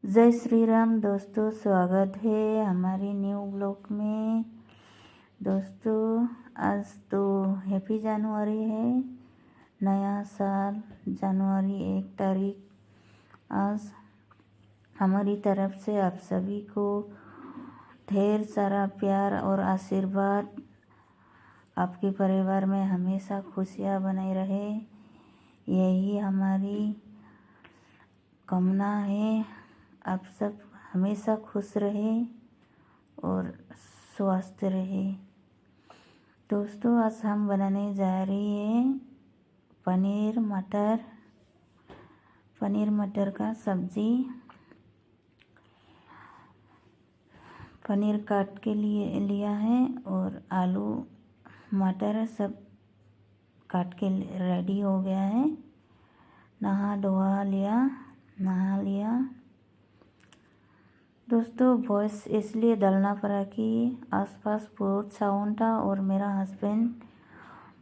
जय श्री राम दोस्तों, स्वागत है हमारे न्यू ब्लॉग में। दोस्तों आज तो हैप्पी जनवरी है, नया साल जनवरी 1 तारीख। आज हमारी तरफ से आप सभी को ढेर सारा प्यार और आशीर्वाद। आपके परिवार में हमेशा खुशियाँ बनाई रहे, यही हमारी कामना है। आप सब हमेशा खुश रहे और स्वस्थ रहे। दोस्तों आज हम बनाने जा रही हैं पनीर मटर का सब्जी। पनीर काट के लिए लिया है और आलू मटर सब काट के रेडी हो गया है। नहा लिया। दोस्तों वॉइस इसलिए डालना पड़ा कि आसपास बहुत साउंड था और मेरा हस्बैंड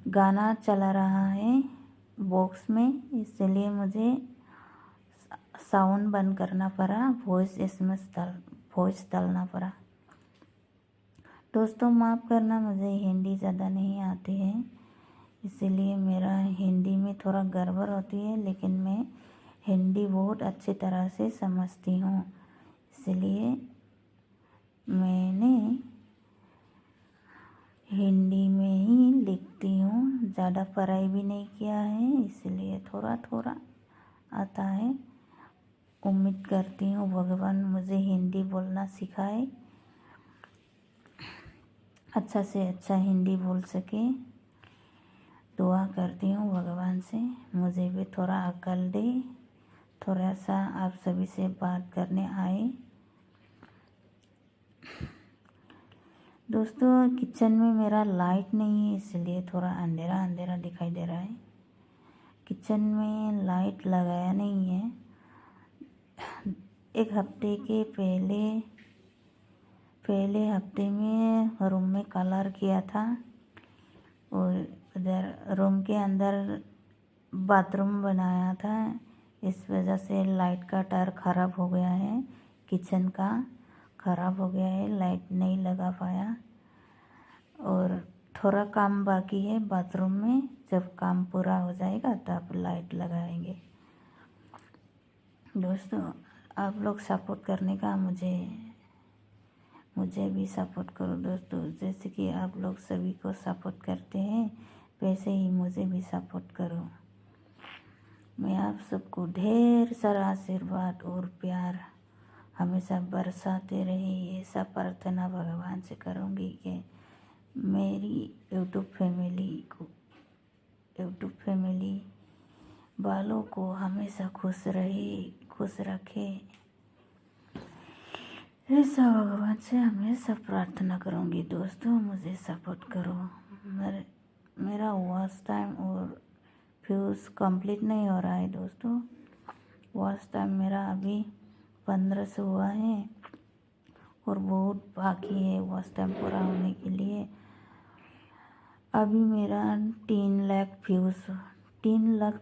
गाना चला रहा है बॉक्स में, इसलिए मुझे साउंड बंद करना पड़ा, वॉइस डालना पड़ा। दोस्तों माफ़ करना, मुझे हिंदी ज़्यादा नहीं आती है, इसीलिए मेरा हिंदी में थोड़ा गड़बड़ होती है, लेकिन मैं हिंदी बहुत अच्छी तरह से समझती हूँ, इसलिए मैंने हिंदी में ही लिखती हूँ। ज़्यादा पढ़ाई भी नहीं किया है, इसलिए थोड़ा थोड़ा आता है। उम्मीद करती हूँ भगवान मुझे हिंदी बोलना सिखाए, अच्छा से अच्छा हिंदी बोल सके। दुआ करती हूँ भगवान से मुझे भी थोड़ा अकल दे, थोड़ा सा आप सभी से बात करने आए। दोस्तों किचन में मेरा लाइट नहीं है, इसलिए थोड़ा अंधेरा अंधेरा दिखाई दे रहा है। किचन में लाइट लगाया नहीं है। एक हफ्ते के पहले हफ्ते में रूम में कलर किया था और उधर रूम के अंदर बाथरूम बनाया था। इस वजह से लाइट का तार ख़राब हो गया है, किचन का ख़राब हो गया है, लाइट नहीं लगा पाया। और थोड़ा काम बाकी है बाथरूम में, जब काम पूरा हो जाएगा तब लाइट लगाएंगे। दोस्तों आप लोग सपोर्ट करने का मुझे भी सपोर्ट करो दोस्तों। जैसे कि आप लोग सभी को सपोर्ट करते हैं, वैसे ही मुझे भी सपोर्ट करो। मैं आप सबको ढेर सारा आशीर्वाद और प्यार हमेशा बरसाते रहे, ये सब प्रार्थना भगवान से करूँगी कि मेरी यूट्यूब फैमिली वालों को हमेशा खुश रखे। ऐसा भगवान से हमेशा प्रार्थना करूँगी। दोस्तों मुझे सपोर्ट करो। मेरा वॉच टाइम और व्यूज़ कंप्लीट नहीं हो रहा है दोस्तों। वॉच टाइम मेरा अभी 1500 हुआ है और बहुत बाकी है वॉच टाइम पूरा होने के लिए। अभी मेरा 3 लाख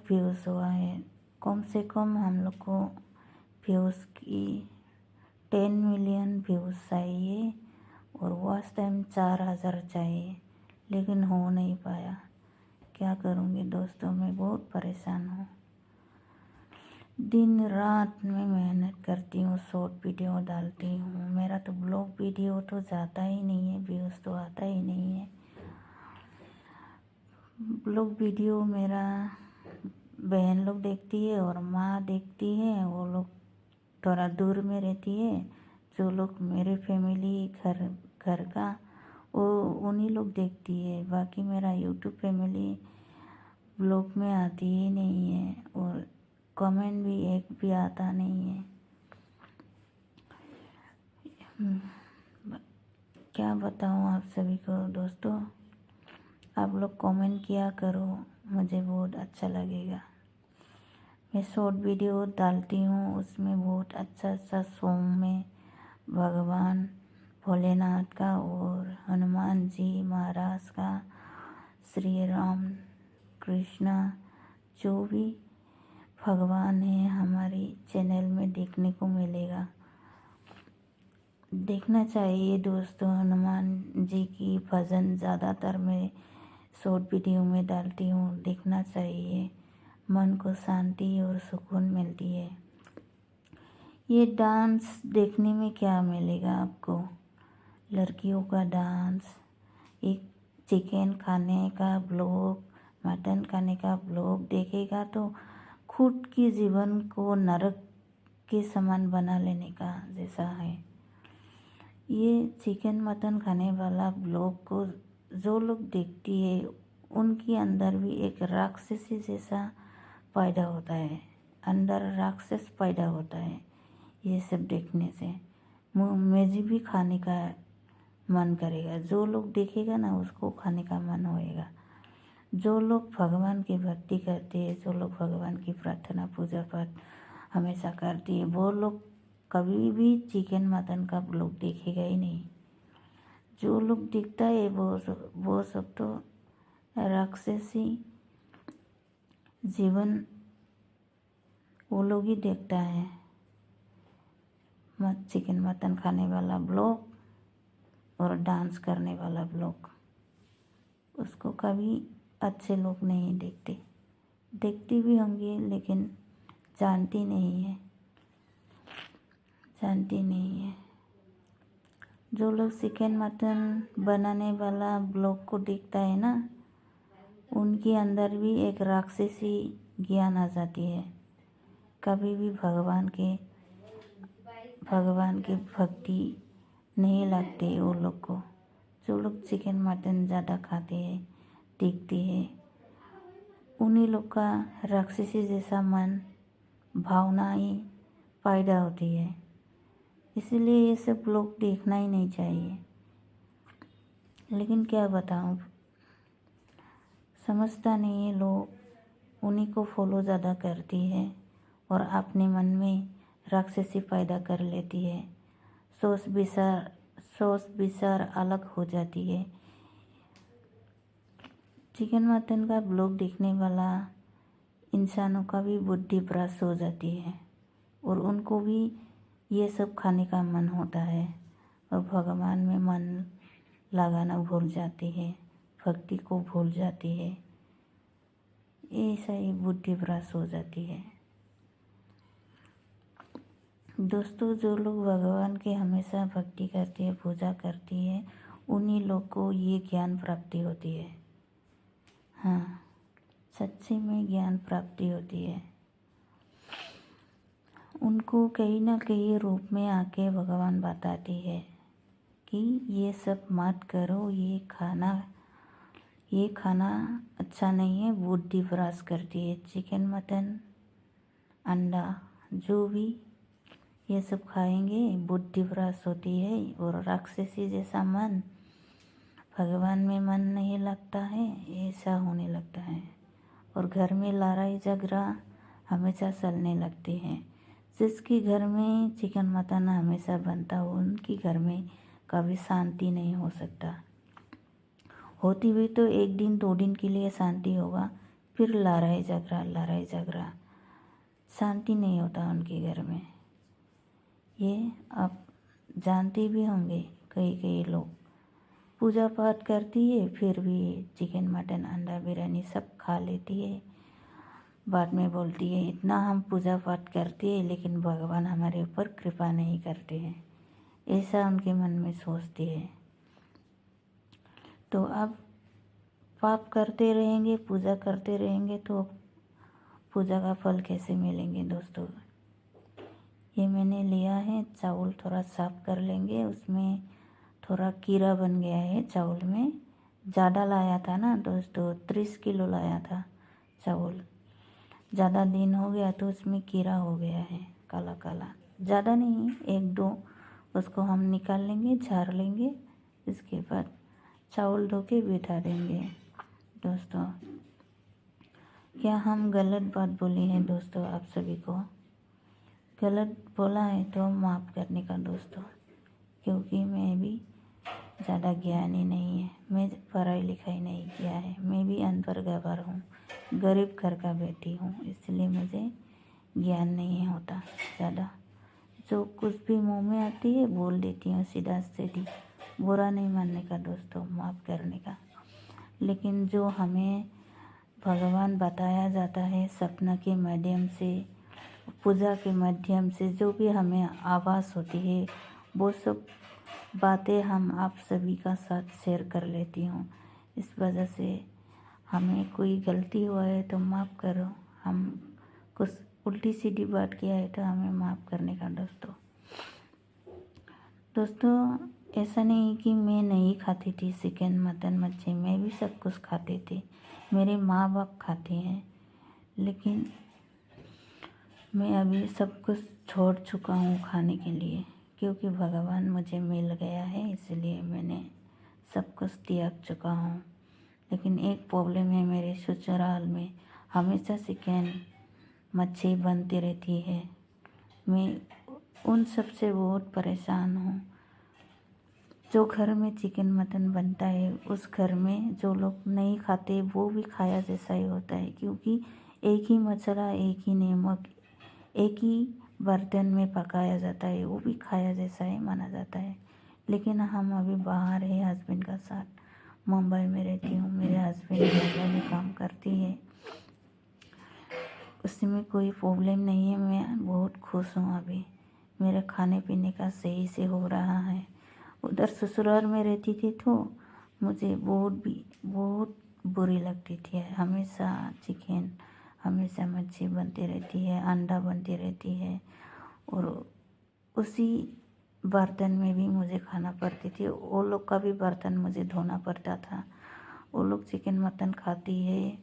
व्यूज़ हुआ है। कम से कम हम लोग को व्यूज़ की 10 मिलियन व्यूज़ चाहिए और वॉच टाइम 4000 चाहिए, लेकिन हो नहीं पाया। क्या करूँगी दोस्तों, मैं बहुत परेशान हूँ। दिन रात में मेहनत करती हूँ, शॉर्ट वीडियो डालती हूँ। मेरा तो ब्लॉग वीडियो तो जाता ही नहीं है, व्यूज़ तो आता ही नहीं है। ब्लॉग वीडियो मेरा बहन लोग देखती है और माँ देखती है, वो लोग थोड़ा दूर में रहती है। जो लोग मेरे फैमिली घर का वो उन्हीं लोग देखती है, बाकी मेरा यूट्यूब फैमिली ब्लॉग में आती ही नहीं है और कमेंट भी एक भी आता नहीं है। क्या बताऊँ आप सभी को दोस्तों, आप लोग कमेंट किया करो, मुझे बहुत अच्छा लगेगा। मैं शॉर्ट वीडियो डालती हूँ, उसमें बहुत अच्छा सॉन्ग में भगवान भोलेनाथ का और हनुमान जी महाराज का, श्री राम कृष्णा जो भी भगवान है हमारी चैनल में देखने को मिलेगा। देखना चाहिए दोस्तों। हनुमान जी की भजन ज़्यादातर मैं शॉर्ट वीडियो में डालती हूँ, देखना चाहिए। मन को शांति और सुकून मिलती है। ये डांस देखने में क्या मिलेगा आपको? लड़कियों का डांस, एक चिकन खाने का ब्लॉग, मटन खाने का ब्लॉग देखेगा तो खुद के जीवन को नरक के समान बना लेने का जैसा है। ये चिकन मटन खाने वाला ब्लॉग को जो लोग देखती है उनके अंदर भी एक राक्षसी जैसा पैदा होता है, अंदर राक्षस पैदा होता है। ये सब देखने से मुझे भी खाने का मन करेगा। जो लोग देखेगा ना उसको खाने का मन होएगा। जो लोग भगवान की भक्ति करते हैं, जो लोग भगवान की प्रार्थना पूजा पाठ हमेशा करती है, वो लोग कभी भी चिकन मटन का ब्लॉग देखेगा ही नहीं। जो लोग दिखता है वो सब तो राक्षसी जीवन वो लोग ही देखता है। चिकन मटन खाने वाला ब्लॉग और डांस करने वाला ब्लॉग, उसको कभी अच्छे लोग नहीं देखते। देखती भी होंगे लेकिन जानती नहीं है। जो लोग चिकन मटन बनाने वाला ब्लॉग को देखता है ना, उनके अंदर भी एक राक्षसी ज्ञान आ जाती है। कभी भी भगवान की भक्ति नहीं लगती वो लोग को। जो लोग चिकन मटन ज़्यादा खाते हैं, देखते हैं, उन्हीं लोग का राक्षसी जैसा मन भावनाएं पैदा होती है। इसलिए ये सब लोग देखना ही नहीं चाहिए। लेकिन क्या बताऊँ, समझता नहीं है लोग, उन्हीं को फॉलो ज़्यादा करती है और अपने मन में राक्षसी पैदा कर लेती है। सोच विचार अलग हो जाती है। चिकन मटन का ब्लॉग देखने वाला इंसानों का भी बुद्धि भ्रष्ट हो जाती है और उनको भी ये सब खाने का मन होता है और भगवान में मन लगाना भूल जाती है, भक्ति को भूल जाती है। ऐसा ही बुद्धि भ्रष्ट हो जाती है। दोस्तों, जो लोग भगवान के हमेशा भक्ति करती है, पूजा करती है, उन्हीं लोग को ये ज्ञान प्राप्ति होती है। हाँ, सच्चे में ज्ञान प्राप्ति होती है। उनको कहीं ना कहीं रूप में आके भगवान बताती है कि ये सब मत करो, ये खाना अच्छा नहीं है, बुद्धि भ्रष्ट करती है। चिकन मटन अंडा जो भी ये सब खाएंगे बुद्धि भ्रष्ट होती है और राक्षसी जैसा मन, भगवान में मन नहीं लगता है, ऐसा होने लगता है और घर में लड़ाई झगड़ा हमेशा चलने लगती है। जिसके घर में चिकन मटन हमेशा बनता हो उनके घर में कभी शांति नहीं हो सकता। होती हुई तो 1 दिन 2 दिन के लिए शांति होगा, फिर लड़ाई झगड़ा, शांति नहीं होता उनके घर में। ये आप जानते भी होंगे। कई लोग पूजा पाठ करती है फिर भी चिकन मटन अंडा बिरयानी सब खा लेती है। बाद में बोलती है इतना हम पूजा पाठ करते हैं लेकिन भगवान हमारे ऊपर कृपा नहीं करते हैं, ऐसा उनके मन में सोचती है। तो अब पाप करते रहेंगे, पूजा करते रहेंगे तो पूजा का फल कैसे मिलेंगे दोस्तों। ये मैंने लिया है, चावल थोड़ा साफ कर लेंगे, उसमें थोड़ा कीड़ा बन गया है चावल में। ज़्यादा लाया था ना दोस्तों, 30 किलो लाया था चावल। ज़्यादा दिन हो गया तो उसमें कीड़ा हो गया है काला काला। ज़्यादा नहीं, 1-2 उसको हम निकाल लेंगे, झाड़ लेंगे। इसके बाद चावल धो के बिठा देंगे। दोस्तों, क्या हम गलत बात बोली है दोस्तों? आप सभी को गलत बोला है तो माफ़ करने का दोस्तों, क्योंकि मैं भी ज़्यादा ज्ञानी नहीं है, मैं पढ़ाई लिखाई नहीं किया है, मैं भी अनपढ़ गवार हूँ, गरीब घर का बेटी हूँ, इसलिए मुझे ज्ञान नहीं होता ज़्यादा। जो कुछ भी मुंह में आती है बोल देती हूँ सीधा सीधी। बुरा नहीं मानने का दोस्तों, माफ़ करने का। लेकिन जो हमें भगवान बताया जाता है सपना के माध्यम से, पूजा के माध्यम से, जो भी हमें आभास होती है वो सब बातें हम आप सभी का साथ शेयर कर लेती हूँ। इस वजह से हमें कोई गलती हुआ है तो माफ़ करो। हम कुछ उल्टी सीधी बात किया है तो हमें माफ़ करने का दोस्तों। ऐसा नहीं कि मैं नहीं खाती थी चिकन मटन मच्छी, मैं भी सब कुछ खाती थी। मेरे माँ बाप खाते हैं, लेकिन मैं अभी सब कुछ छोड़ चुका हूँ खाने के लिए, क्योंकि भगवान मुझे मिल गया है, इसलिए मैंने सब कुछ त्याग चुका हूँ। लेकिन एक प्रॉब्लम है, मेरे ससुराल में हमेशा चिकन मच्छी बनती रहती है। मैं उन सब से बहुत परेशान हूँ। जो घर में चिकन मटन बनता है उस घर में जो लोग नहीं खाते वो भी खाया जैसा ही होता है, क्योंकि एक ही मसाला, एक ही नमक, एक ही बर्तन में पकाया जाता है, वो भी खाया जैसा ही माना जाता है। लेकिन हम अभी बाहर है हस्बैंड का साथ, मुंबई में रहती हूँ। मेरे हस्बैंड मुंबई में काम करती है, उसमें कोई प्रॉब्लम नहीं है। मैं बहुत खुश हूँ अभी, मेरे खाने पीने का सही से हो रहा है। उधर ससुराल में रहती थी तो मुझे बहुत बुरी लगती थी। हमेशा चिकन, हमेशा मच्छी बनती रहती है, अंडा बनती रहती है, और उसी बर्तन में भी मुझे खाना पड़ती थी। वो लोग का भी बर्तन मुझे धोना पड़ता था। वो लोग चिकन मटन खाती है,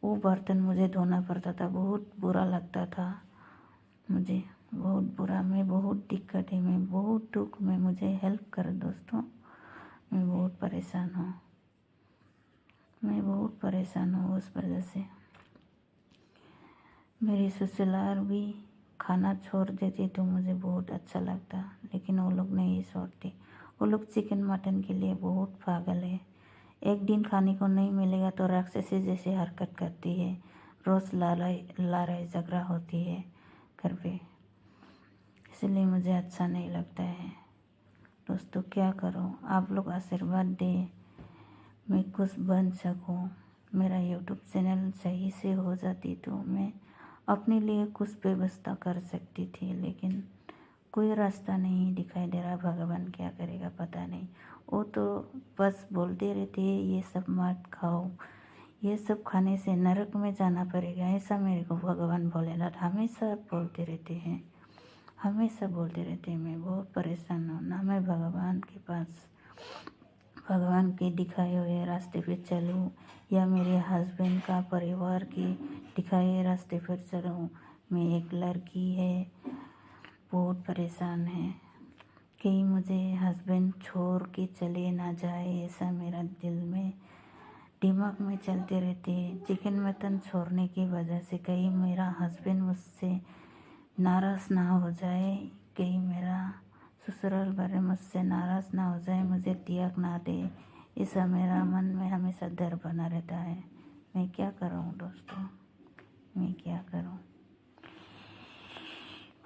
वो बर्तन मुझे धोना पड़ता था। बहुत बुरा लगता था मुझे, बहुत बुरा। मैं बहुत दिक्कत है, मैं बहुत दुख में, मुझे हेल्प करो दोस्तों। मैं बहुत परेशान हूँ, मैं बहुत परेशान हूँ उस वजह से। मेरी ससुराल भी खाना छोड़ देती तो मुझे बहुत अच्छा लगता, लेकिन वो लोग नहीं छोड़ते। वो लोग चिकन मटन के लिए बहुत पागल है। एक दिन खाने को नहीं मिलेगा तो राक्षसी जैसे हरकत करती है। रोज़ लड़ाई झगड़ा होती है घर पे, इसलिए मुझे अच्छा नहीं लगता है दोस्तों। क्या करूं, आप लोग आशीर्वाद दें, मैं कुछ बन सकूं। मेरा यूट्यूब चैनल सही से हो जाती तो मैं अपने लिए कुछ व्यवस्था कर सकती थी, लेकिन कोई रास्ता नहीं दिखाई दे रहा। भगवान क्या करेगा पता नहीं। वो तो बस बोलते रहते हैं ये सब मत खाओ, ये सब खाने से नरक में जाना पड़ेगा, ऐसा मेरे को भगवान भोलेनाथ हमेशा बोलते रहते हैं, हमेशा बोलते रहते हैं। मैं बहुत परेशान हूँ ना। मैं भगवान के पास, भगवान के दिखाए हुए रास्ते पे चलूँ या मेरे हस्बैंड का परिवार के दिखाए हुए रास्ते पर चलूँ। मैं एक लड़की है, बहुत परेशान है, कहीं मुझे हस्बैंड छोड़ के चले ना जाए, ऐसा मेरा दिल में दिमाग में चलते रहते हैं। चिकन मटन छोड़ने की वजह से कहीं मेरा हस्बैंड मुझसे नाराज़ ना हो जाए, कहीं मेरा ससुराल वाले मुझसे नाराज़ ना हो जाए, मुझे त्याग ना दे, ऐसा मेरा मन में हमेशा डर बना रहता है। मैं क्या करूं दोस्तों, मैं क्या करूं।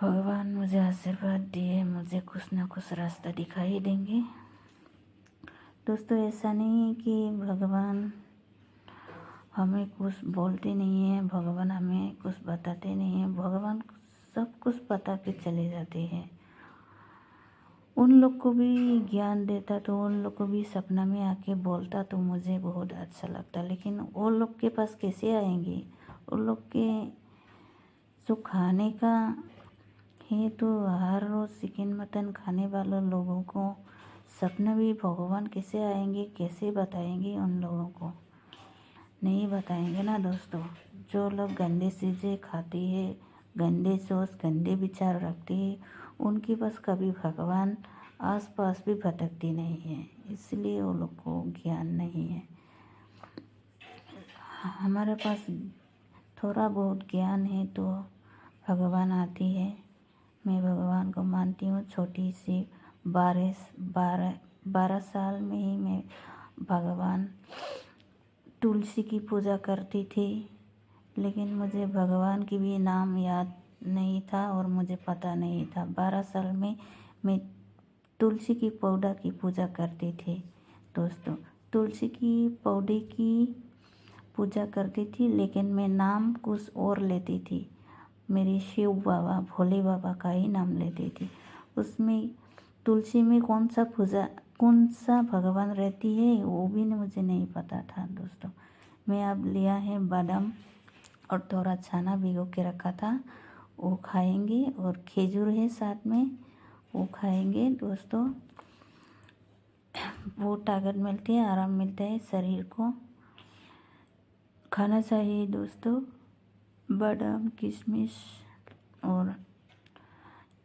भगवान मुझे आशीर्वाद दिए, मुझे कुछ ना कुछ रास्ता दिखाई देंगे दोस्तों। ऐसा नहीं है कि भगवान हमें कुछ बोलते नहीं हैं, भगवान हमें कुछ बताते नहीं हैं। भगवान सब कुछ बता के चले जाते हैं। उन लोग को भी ज्ञान देता तो उन लोग को भी सपना में आके बोलता तो मुझे बहुत अच्छा लगता, लेकिन वो लोग के पास कैसे आएंगे। उन लोग के जो खाने का है तो हर रोज़ चिकन मटन खाने वाले लोगों को सपना भी भगवान कैसे आएंगे, कैसे बताएंगे। उन लोगों को नहीं बताएंगे ना दोस्तों। जो लोग गंदे चीज़ें खाते हैं, गंदे सोच, गंदे विचार रखते हैं, उनके पास कभी भगवान आस पास भी भटकती नहीं है, इसलिए वो लोग को ज्ञान नहीं है। हमारे पास थोड़ा बहुत ज्ञान है तो भगवान आती है। मैं भगवान को मानती हूँ। छोटी सी 12 साल में ही मैं भगवान तुलसी की पूजा करती थी, लेकिन मुझे भगवान की भी नाम याद नहीं था और मुझे पता नहीं था। 12 साल में मैं तुलसी की पौधा की पूजा करती थी दोस्तों। तुलसी की पौधे की पूजा करती थी, लेकिन मैं नाम कुछ और लेती थी। मेरे शिव बाबा, भोले बाबा का ही नाम लेती थी। उसमें तुलसी में कौन सा भगवान रहती है वो भी मुझे नहीं पता था दोस्तों। मैं अब लिया है बादाम और थोड़ा छाना भिगो के रखा था, वो खाएंगे, और खजूर है साथ में, वो खाएंगे दोस्तों। वो ताकत मिलती है, आराम मिलता है शरीर को। खाना चाहिए दोस्तों। बादाम, किशमिश और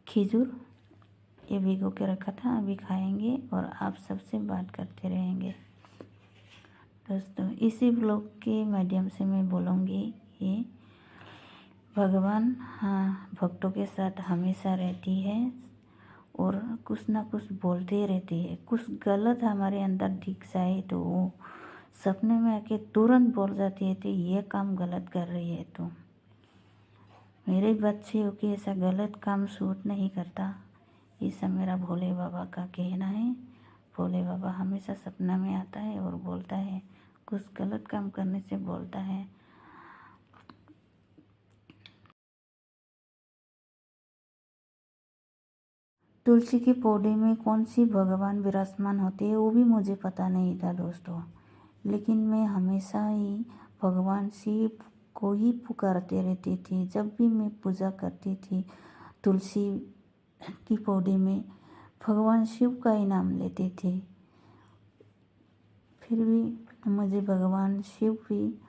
खजूर ये भिगो के रखा था, अभी खाएंगे और आप सबसे बात करते रहेंगे दोस्तों। इसी ब्लॉग के माध्यम से मैं बोलूँगी कि भगवान भक्तों के साथ हमेशा रहती है और कुछ ना कुछ बोलते रहती है। कुछ गलत हमारे अंदर दिख जाए तो वो सपने में आके तुरंत बोल जाती है कि ये काम गलत कर रही है। तो मेरे बच्चे हो कि ऐसा गलत काम सूट नहीं करता, ऐसा मेरा भोले बाबा का कहना है। भोले बाबा हमेशा सपना में आता है और बोलता है, कुछ गलत काम करने से बोलता है। तुलसी के पौधे में कौन सी भगवान विराजमान होते हैं वो भी मुझे पता नहीं था दोस्तों, लेकिन मैं हमेशा ही भगवान शिव को ही पुकारते रहती थी। जब भी मैं पूजा करती थी तुलसी की पौधे में भगवान शिव का ही नाम लेती थी। फिर भी मुझे भगवान शिव भी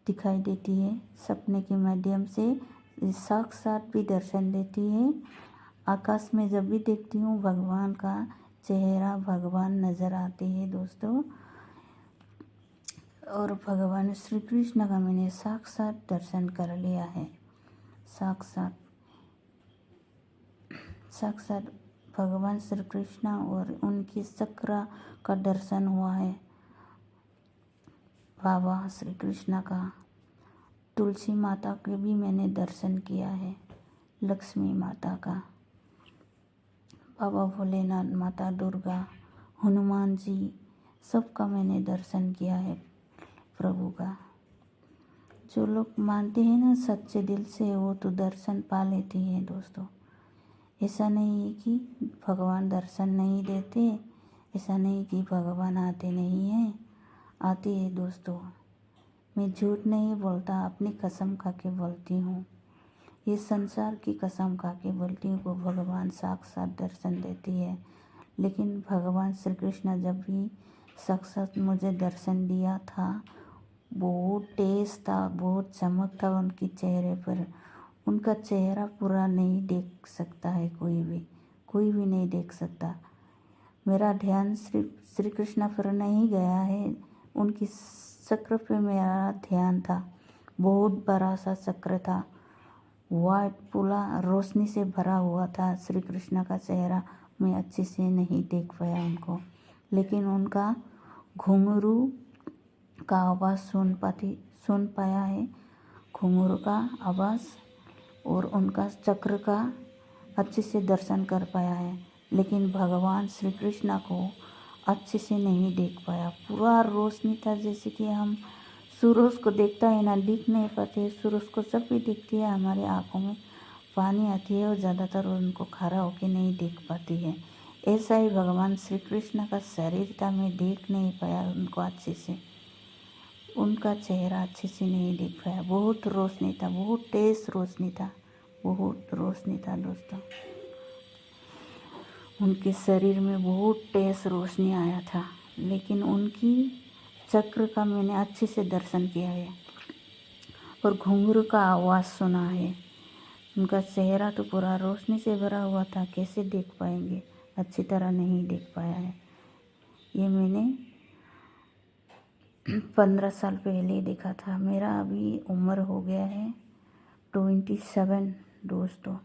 दिखाई देती है सपने के माध्यम से, साक्षात भी दर्शन देती है। आकाश में जब भी देखती हूँ भगवान का चेहरा, भगवान नज़र आते हैं दोस्तों। और भगवान श्री कृष्ण का मैंने साक्षात दर्शन कर लिया है। साक्षात भगवान श्री कृष्ण और उनकी चक्र का दर्शन हुआ है बाबा श्री कृष्ण का। तुलसी माता के भी मैंने दर्शन किया है, लक्ष्मी माता का, बाबा भोलेनाथ, माता दुर्गा, हनुमान जी, सबका मैंने दर्शन किया है प्रभु का। जो लोग मानते हैं ना सच्चे दिल से, वो तो दर्शन पा लेते हैं दोस्तों। ऐसा नहीं है कि भगवान दर्शन नहीं देते, ऐसा नहीं कि भगवान आते नहीं हैं, आते हैं दोस्तों। मैं झूठ नहीं बोलता, अपनी कसम खा के बोलती हूँ, ये संसार की कसम खा के बोलती हूँ को भगवान साक्षात दर्शन देती है। लेकिन भगवान श्री कृष्ण जब भी साक्षात मुझे दर्शन दिया था, बहुत तेज था, बहुत चमक था उनके चेहरे पर। उनका चेहरा पूरा नहीं देख सकता है कोई भी नहीं देख सकता। मेरा ध्यान श्री कृष्ण पर नहीं गया है, उनकी चक्र पे मेरा ध्यान था। बहुत बड़ा सा चक्र था, वाइट पूरा रोशनी से भरा हुआ था श्री कृष्ण का चेहरा। मैं अच्छे से नहीं देख पाया उनको, लेकिन उनका घुंघरू का आवाज़ सुन पाया है, घुंघरू का आवाज़, और उनका चक्र का अच्छे से दर्शन कर पाया है। लेकिन भगवान श्री कृष्ण को अच्छे से नहीं देख पाया। पूरा रोशनी था, जैसे कि हम सूरज को देखता है ना, दिख नहीं पाते। सूरज को जब भी दिखती है हमारे आँखों में पानी आती है और ज़्यादातर उनको खड़ा होके नहीं देख पाती है। ऐसा ही भगवान श्री कृष्ण का शरीर था, मैं देख नहीं पाया उनको अच्छे से, उनका चेहरा अच्छे से नहीं देख पाया। बहुत रोशनी था, बहुत तेज रोशनी था, बहुत रोशनी था दोस्तों। उनके शरीर में बहुत तेज रोशनी आया था, लेकिन उनकी चक्र का मैंने अच्छे से दर्शन किया है और घुंघरू का आवाज़ सुना है। उनका चेहरा तो पूरा रोशनी से भरा हुआ था, कैसे देख पाएंगे, अच्छी तरह नहीं देख पाया है। ये मैंने 15 साल पहले देखा था। मेरा अभी उम्र हो गया है 27 दोस्तों।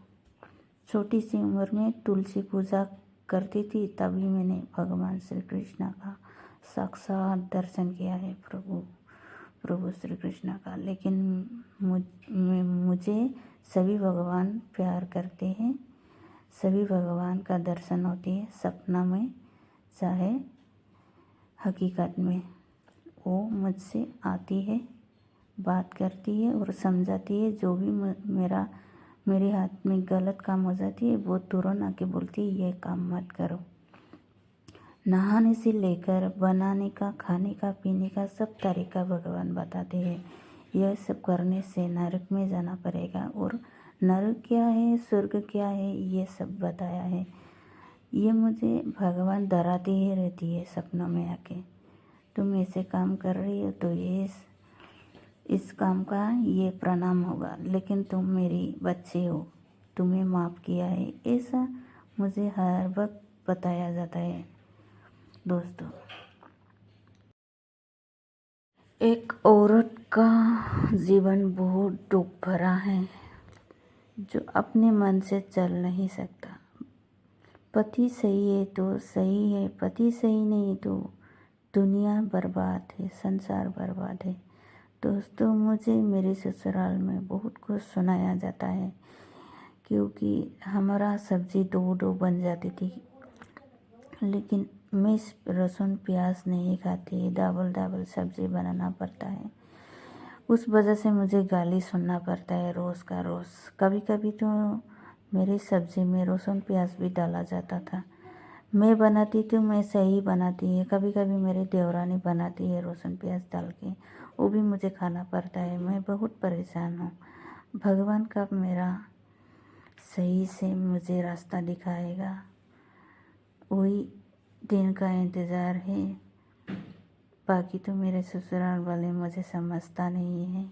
छोटी सी उम्र में तुलसी पूजा करती थी, तभी मैंने भगवान श्री कृष्ण का साक्षात दर्शन किया है, प्रभु श्री कृष्ण का। लेकिन मुझे सभी भगवान प्यार करते हैं, सभी भगवान का दर्शन होती है सपना में चाहे हकीकत में। वो मुझसे आती है, बात करती है और समझाती है। जो भी मेरे हाथ में गलत काम हो जाती है वो तुरंत आके बोलती है ये काम मत करो। नहाने से लेकर बनाने का, खाने का, पीने का सब तरीका भगवान बताते हैं। यह सब करने से नरक में जाना पड़ेगा और नरक क्या है, स्वर्ग क्या है, ये सब बताया है। ये मुझे भगवान डराती ही रहती है सपनों में आके। तुम ऐसे काम कर रही हो तो ये इस काम का ये परिणाम होगा, लेकिन तुम मेरी बच्ची हो, तुम्हें माफ़ किया है, ऐसा मुझे हर वक्त बताया जाता है दोस्तों। एक औरत का जीवन बहुत दुख भरा है जो अपने मन से चल नहीं सकता। पति सही है तो सही है, पति सही नहीं तो दुनिया बर्बाद है, संसार बर्बाद है। दोस्तों, मुझे मेरे ससुराल में बहुत कुछ सुनाया जाता है क्योंकि हमारा सब्जी दो दो बन जाती थी, लेकिन मैं लहसुन प्याज नहीं खाती, डबल सब्जी बनाना पड़ता है। उस वजह से मुझे गाली सुनना पड़ता है रोज़ का रोज़। कभी कभी तो मेरी सब्ज़ी में लहसुन प्याज भी डाला जाता था। मैं बनाती तो मैं सही बनाती है, कभी कभी मेरी देवरानी बनाती है लहसुन प्याज डाल के, वो भी मुझे खाना पड़ता है। मैं बहुत परेशान हूँ। भगवान कब मेरा सही से मुझे रास्ता दिखाएगा, वही दिन का इंतज़ार है। बाकी तो मेरे ससुराल वाले मुझे समझता नहीं है।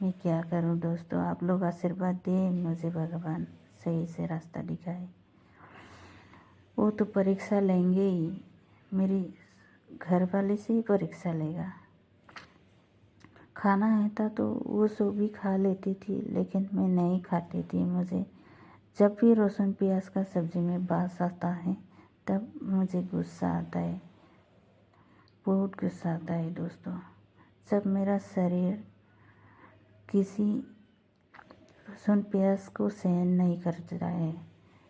मैं क्या करूं दोस्तों, आप लोग आशीर्वाद दें मुझे, भगवान सही से रास्ता दिखाए। वो तो परीक्षा लेंगे ही, मेरी घर वाले से ही परीक्षा लेगा। खाना है था तो वो सब भी खा लेती थी, लेकिन मैं नहीं खाती थी। मुझे जब भी लहसुन प्याज का सब्ज़ी में बास आता है तब मुझे गुस्सा आता है, बहुत गुस्सा आता है दोस्तों। जब मेरा शरीर किसी लहसुन प्याज को सहन नहीं करता है,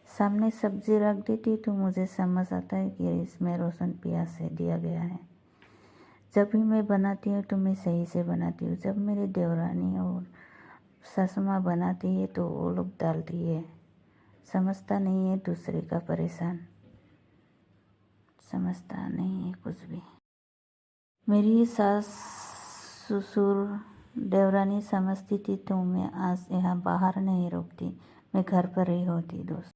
सामने सब्ज़ी रख देती तो मुझे समझ आता है कि इसमें लहसुन प्याज से दिया गया है। जब भी मैं बनाती हूँ तो मैं सही से बनाती हूँ। जब मेरी देवरानी और सासू माँ बनाती है तो वो लोग डालती है। समझता नहीं है दूसरे का परेशान, समझता नहीं है कुछ भी। मेरी सास ससुर देवरानी समझती थी तो मैं आज यहाँ बाहर नहीं रुकती, मैं घर पर ही होती दोस्त।